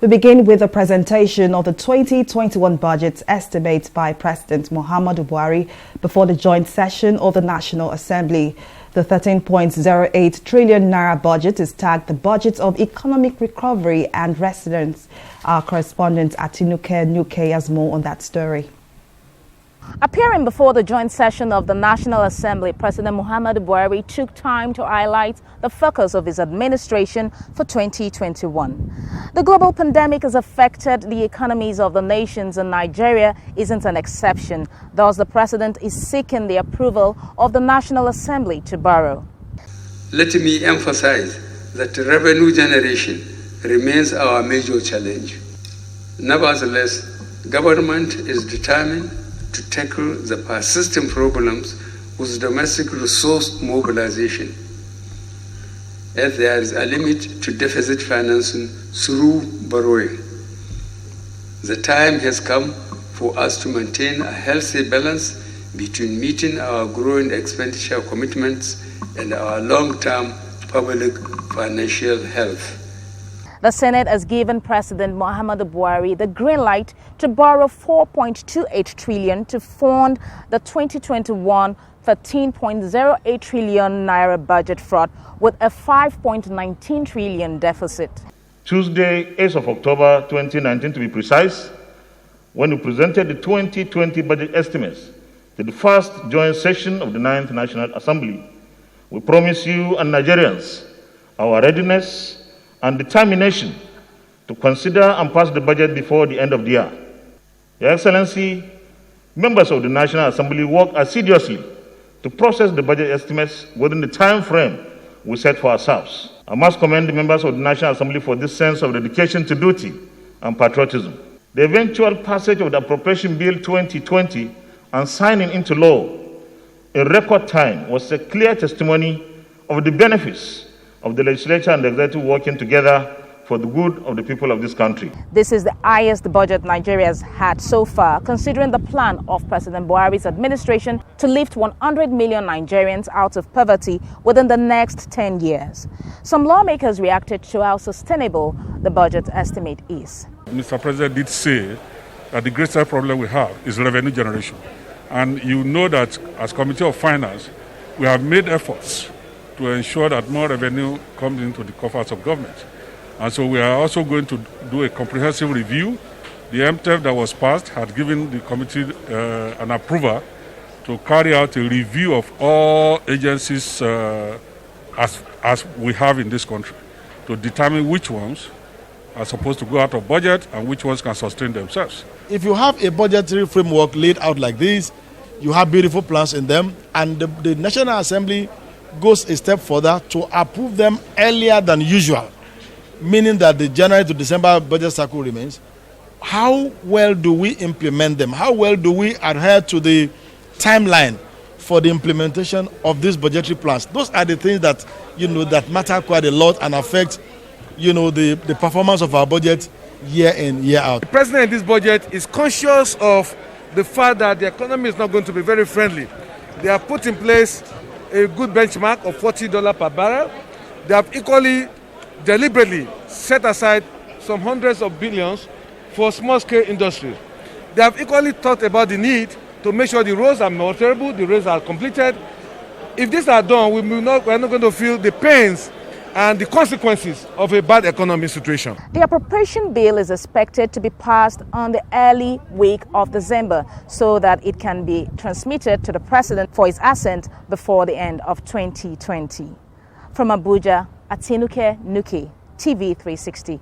We begin with a presentation of the 2021 budget estimate by President Muhammadu Buhari before the joint session of the National Assembly. The 13.08 trillion naira budget is tagged the budget of economic recovery and resilience. Our correspondent Atinuke Nuke has more on that story. Appearing before the joint session of the National Assembly, President Muhammadu Buhari took time to highlight the focus of his administration for 2021. The global pandemic has affected the economies of the nations, and Nigeria isn't an exception. Thus, the president is seeking the approval of the National Assembly to borrow. Let me emphasize that revenue generation remains our major challenge. Nevertheless, government is determined to tackle the persistent problems with domestic resource mobilization, as there is a limit to deficit financing through borrowing. The time has come for us to maintain a healthy balance between meeting our growing expenditure commitments and our long-term public financial health. The Senate has given President Muhammadu Buhari the green light to borrow 4.28 trillion to fund the 2021 13.08 trillion naira budget fraud with a 5.19 trillion deficit. Tuesday, 8th of October 2019 to be precise, when we presented the 2020 budget estimates to the first joint session of the 9th National Assembly, we promise you and Nigerians our readiness and determination to consider and pass the budget before the end of the year. Your Excellency, members of the National Assembly work assiduously to process the budget estimates within the time frame we set for ourselves. I must commend the members of the National Assembly for this sense of dedication to duty and patriotism. The eventual passage of the Appropriation Bill 2020 and signing into law in record time was a clear testimony of the benefits of the legislature and the executive working together for the good of the people of this country. This is the highest budget Nigeria has had so far, considering the plan of President Buhari's administration to lift 100 million Nigerians out of poverty within the next 10 years. Some lawmakers reacted to how sustainable the budget estimate is. Mr. President did say that the greatest problem we have is revenue generation. And you know that as Committee of Finance, we have made efforts to ensure that more revenue comes into the coffers of government. And so we are also going to do a comprehensive review. The MTF that was passed had given the committee an approval to carry out a review of all agencies as we have in this country, to determine which ones are supposed to go out of budget and which ones can sustain themselves. If you have a budgetary framework laid out like this, you have beautiful plans in them, and the National Assembly goes a step further to approve them earlier than usual, meaning that the January to December budget cycle remains. How well do we implement them? How well do we adhere to the timeline for the implementation of these budgetary plans? Those are the things that, that matter quite a lot and affect, the performance of our budget year in, year out. The president in this budget is conscious of the fact that the economy is not going to be very friendly. They have put in place a good benchmark of $40 per barrel. They have equally deliberately set aside some hundreds of billions for small-scale industry. They have equally thought about the need to make sure the roads are motorable, the roads are completed. If these are done, we are not going to feel the pains and the consequences of a bad economic situation. The appropriation bill is expected to be passed on the early week of December so that it can be transmitted to the president for his assent before the end of 2020. From Abuja, Atinuke Nuke, TV 360.